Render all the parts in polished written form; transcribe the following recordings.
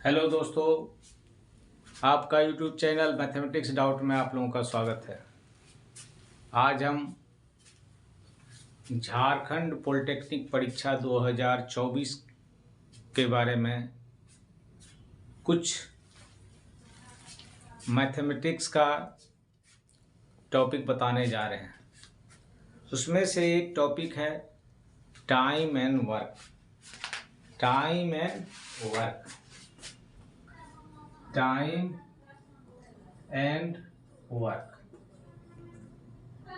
Hello दोस्तों, आपका YouTube channel mathematics doubt में आप लोगों का स्वागत है। आज हम झारखंड पॉलिटेक्निक परीक्षा 2024 के बारे में कुछ मैथमेटिक्स का टॉपिक बताने जा रहे हैं। उसमें से एक टॉपिक है time and work. Time and work, time and work,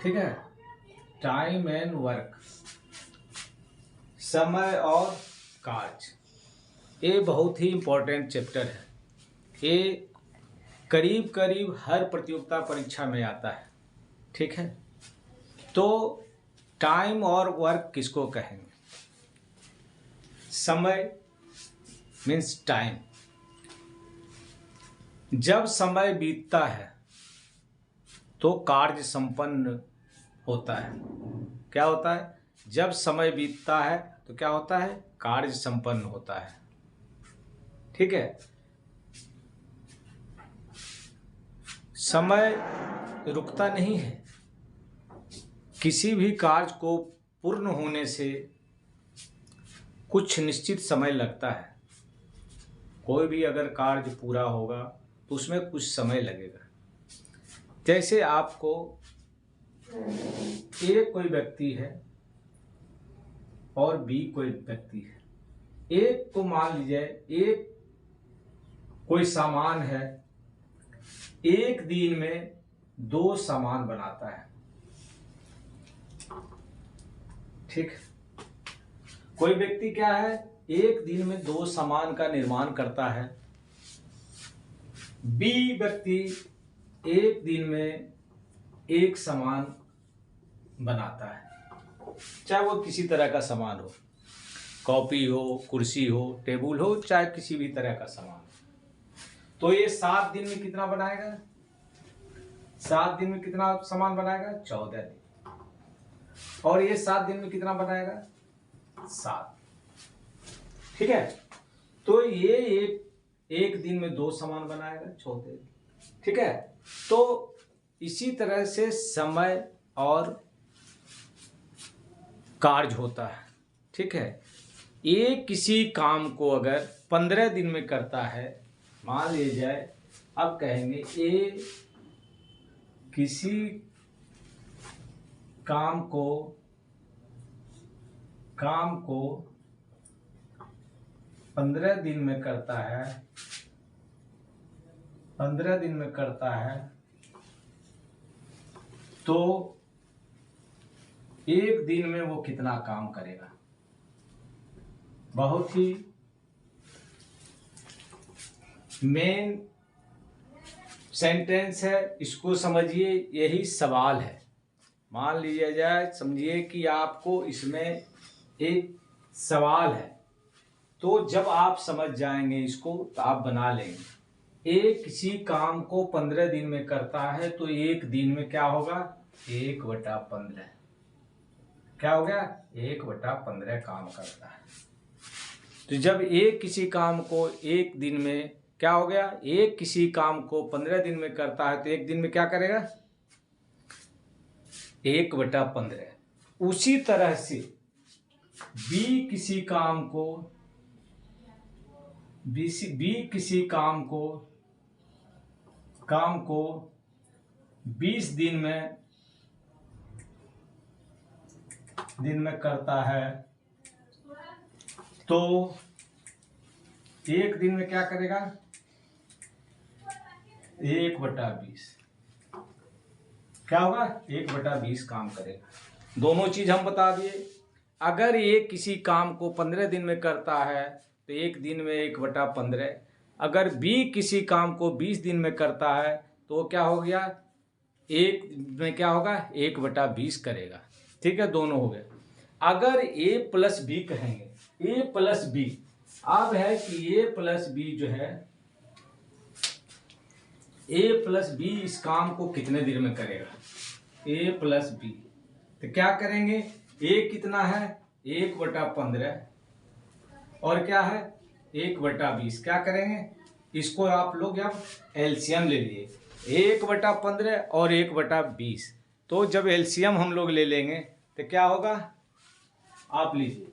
ठीक है। टाइम एंड वर्क, समय और कार्य, ये बहुत ही इम्पोर्टेंट चैप्टर है। ये करीब करीब हर प्रतियोगिता परीक्षा में आता है, ठीक है। तो टाइम और वर्क किसको कहेंगे? समय मीन्स टाइम। जब समय बीतता है तो कार्य संपन्न होता है। क्या होता है? जब समय बीतता है तो क्या होता है? कार्य संपन्न होता है, ठीक है। समय रुकता नहीं है। किसी भी कार्य को पूर्ण होने से कुछ निश्चित समय लगता है। कोई भी अगर कार्य पूरा होगा तो उसमें कुछ समय लगेगा। जैसे आपको ए कोई व्यक्ति है और बी कोई व्यक्ति है। एक को मान लीजिए एक कोई सामान है, एक दिन में 2 सामान बनाता है, ठीक। कोई व्यक्ति क्या है, एक दिन में 2 सामान का निर्माण करता है। बी व्यक्ति एक दिन में 1 सामान बनाता है, चाहे वो किसी तरह का सामान हो, कॉपी हो, कुर्सी हो, टेबल हो, चाहे किसी भी तरह का सामान हो। तो ये 7 दिन में कितना बनाएगा? 7 दिन में कितना सामान बनाएगा? 14 दिन। और ये 7 दिन में कितना बनाएगा? 7, ठीक है। तो ये एक दिन में 2 सामान बनाएगा, 14 दिन, ठीक है। तो इसी तरह से समय और कार्य होता है, ठीक है। ये किसी काम को अगर 15 दिन में करता है, मान लिया जाए, अब कहेंगे ए किसी काम को 15 दिन में करता है, 15 दिन में करता है, तो एक दिन में वो कितना काम करेगा? बहुत ही मेन सेंटेंस है, इसको समझिए, यही सवाल है। मान लिया जाए, समझिए कि आपको इसमें एक सवाल है, तो जब आप समझ जाएंगे इसको तो आप बना लेंगे। एक किसी काम को 15 दिन में करता है तो एक दिन में क्या होगा? 1/15। क्या हो गया? 1/15 काम करता है। तो जब एक किसी काम को एक दिन में, क्या हो गया? एक किसी काम को 15 दिन में करता है तो एक दिन में क्या करेगा? 1/15। उसी तरह से बी किसी काम को 20 दिन में करता है, तो एक दिन में क्या करेगा? 1/20। क्या होगा? 1/20 काम करेगा। दोनों चीज हम बता दिए। अगर ये किसी काम को 15 दिन में करता है तो एक दिन में 1/15। अगर बी किसी काम को 20 दिन में करता है तो क्या हो गया? एक में क्या होगा? 1/20 करेगा, ठीक है। दोनों हो गए। अगर ए प्लस बी कहेंगे, ए प्लस बी, अब है कि ए प्लस बी जो है, ए प्लस बी इस काम को कितने दिन में करेगा? ए प्लस बी, तो क्या करेंगे? ए कितना है? 1/15, और क्या है? 1/20 क्या करेंगे, इसको आप लोग अब एलसीएम ले लिए, 1/15 और 1/20। तो जब एलसीएम हम लोग ले लेंगे तो क्या होगा, आप लीजिए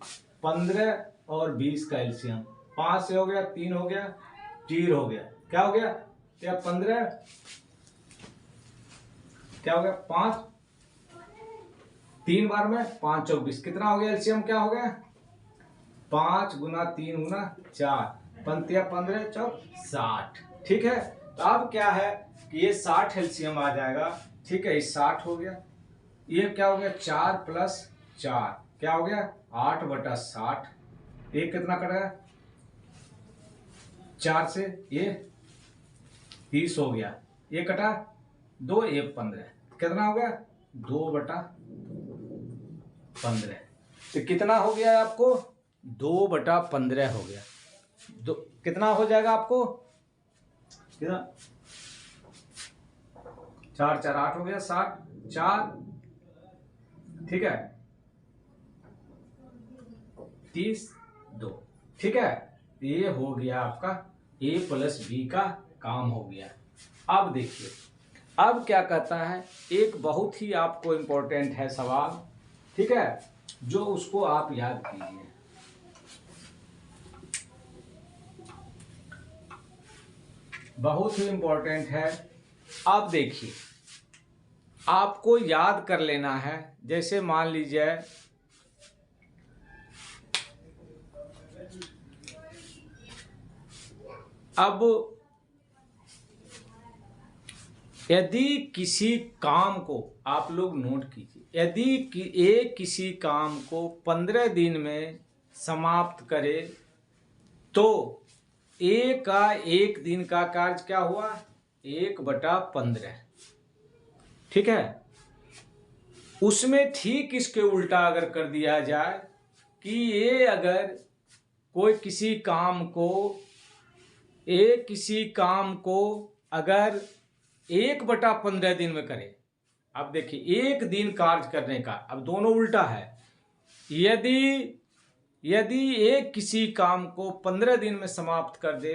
15 और 20 का एलसीएम, 5 से हो गया, 3 हो गया, 0 हो गया, क्या हो गया, क्या 15, क्या हो गया 5, 3 बार में 5 24, कितना हो गया एलसीएम, क्या हो गया 5 गुना 3 गुना 4, 15 15 चौक 60। ठीक है, तो अब क्या है कि ये 60 एलसीएम आ जाएगा। ठीक है, ये 60 हो गया, ये क्या हो गया 4 + 4 क्या हो गया 8/60, ये कितना कटेगा 4 से, ये 30 हो गया, ये कटा 2 1 15, कितना हो गया 2/15। तो कितना हो गया आपको 2/15 हो गया, दो कितना हो जाएगा आपको, कितना 4 4 8 हो गया 60, 4 ठीक है 30 2। ठीक है, ये हो गया आपका a + b का काम हो गया। अब देखिए, अब क्या कहता है, एक बहुत ही आपको इंपॉर्टेंट है सवाल, ठीक है, जो उसको आप याद कीजिए। बहुत ही इंपॉर्टेंट है। अब देखिए, आपको याद कर लेना है, जैसे मान लीजिए अब यदि किसी काम को आप लोग नोट कीजिए, यदि किसी काम को 15 दिन में समाप्त करे तो ए का 1 दिन का कार्य क्या हुआ 1/15। ठीक है, उसमें ठीक इसके उल्टा अगर कर दिया जाए कि ये अगर कोई किसी काम को अगर 1/15 दिन में करे, अब देखिए 1 दिन कार्य करने का, अब दोनों उल्टा है। यदि एक किसी काम को 15 दिन में समाप्त कर दे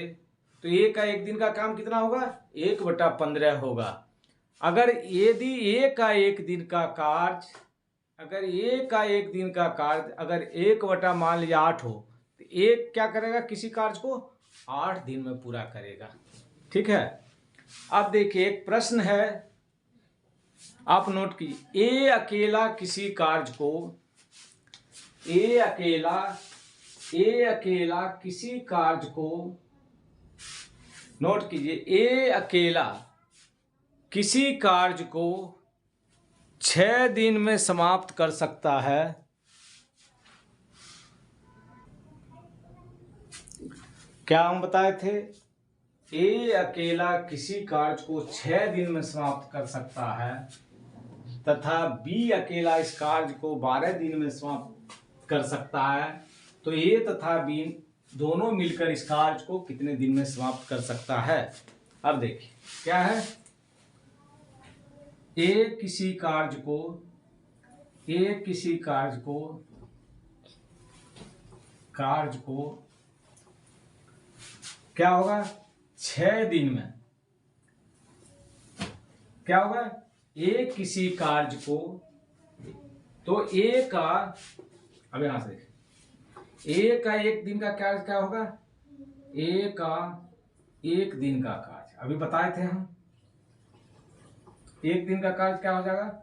तो ए का 1 दिन का काम कितना होगा 1/15 होगा। अगर यदि ए का 1 दिन का कार्य अगर 1 मान लिया 8 हो तो एक क्या करेगा, किसी कार्य को 8 दिन में पूरा करेगा। ठीक है, अब देखिए एक प्रश्न है, आप नोट कीजिए, ए अकेला किसी कार्य को नोट कीजिए, ए अकेला किसी कार्य को 6 दिन में समाप्त कर सकता है। क्या हम बताए थे, ए अकेला किसी कार्य को 6 दिन में समाप्त कर सकता है तथा बी अकेला इस कार्य को 12 दिन में समाप्त कर सकता है। तो ए तथा बी दोनों मिलकर इस कार्य को कितने दिन में समाप्त कर सकता है। अब देखिए क्या है, ए किसी कार्य को क्या होगा 6 दिन में, क्या होगा ए किसी कार्य को, तो ए का, अब यहां से देखिए, ए का 1 दिन का कार्य क्या होगा, ए का 1 दिन का कार्य अभी बताए थे हम, 1 दिन का कार्य क्या हो जाएगा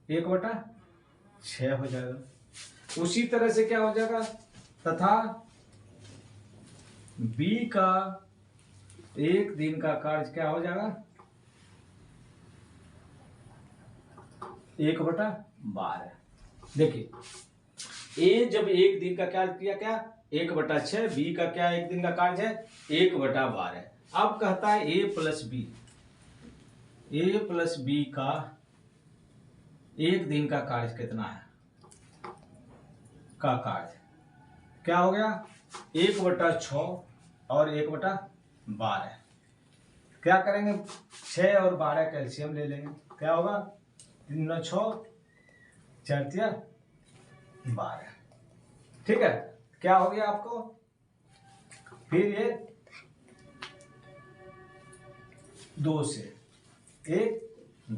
1/6 हो जाएगा। उसी तरह से क्या हो जाएगा, तथा बी का 1 दिन का कार्य क्या हो जाएगा 1/12। देखिए ए जब 1 दिन का कार्य किया क्या 1/6, बी का क्या 1 दिन का कार्य है 1/12। अब कहता है ए प्लस बी का 1 दिन का कार्य कितना है, का कार्य क्या हो गया 1/6 और 1/12। क्या करेंगे 6 और 12 कैल्शियम ले लेंगे, क्या होगा 3 × 6 4 × 12। ठीक है, क्या हो गया आपको फिर ये 2 से 1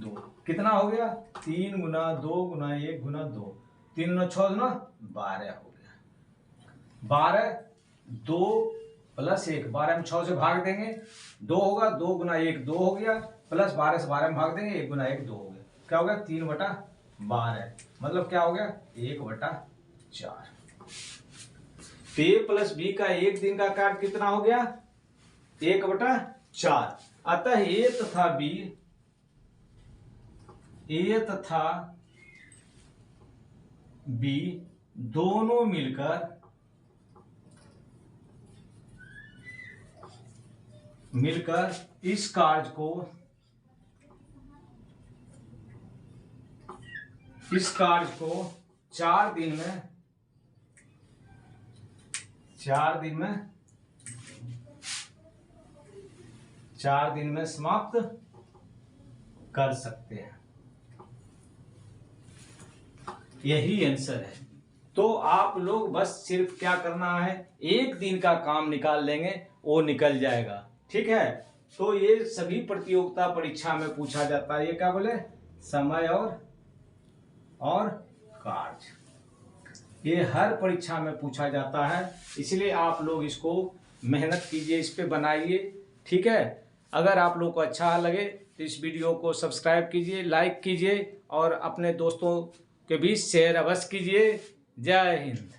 2 कितना हो गया 3 गुना 2 गुना 1 गुना 2 3 गुना 6 गुना 12 हो गया 12 2 प्लस 1 12 में 6 से भाग देंगे 2 होगा 2 गुना 1 2 हो गया प्लस 12 से 12 में भाग देंगे 1 गुना 1 2 हो गया क्या हो गया 3/12 मतलब क्या हो गया 1/4 तो ए प्लस बी का एक दिन का कार्य कितना हो गया 1/4 अतः ए तथा बी दोनों मिलकर इस कार्य को 4 दिन में समाप्त कर सकते हैं। यही आंसर है। तो आप लोग बस सिर्फ क्या करना है एक दिन का काम निकाल लेंगे वो निकल जाएगा। ठीक है। तो ये सभी प्रतियोगिता परीक्षा में पूछा जाता है। ये क्या बोले समय और कार्य ये हर परीक्षा में पूछा जाता है। इसलिए आप लोग इसको मेहनत कीजिए इस पे बनाइए। ठीक है। अगर आप लोग को अच्छा लगे तो इस वीडियो को सब्सक्राइब कीजिए लाइक कीजिए और अपने दोस्तों के बीच शेयर अवश्य कीजिए। जय हिंद।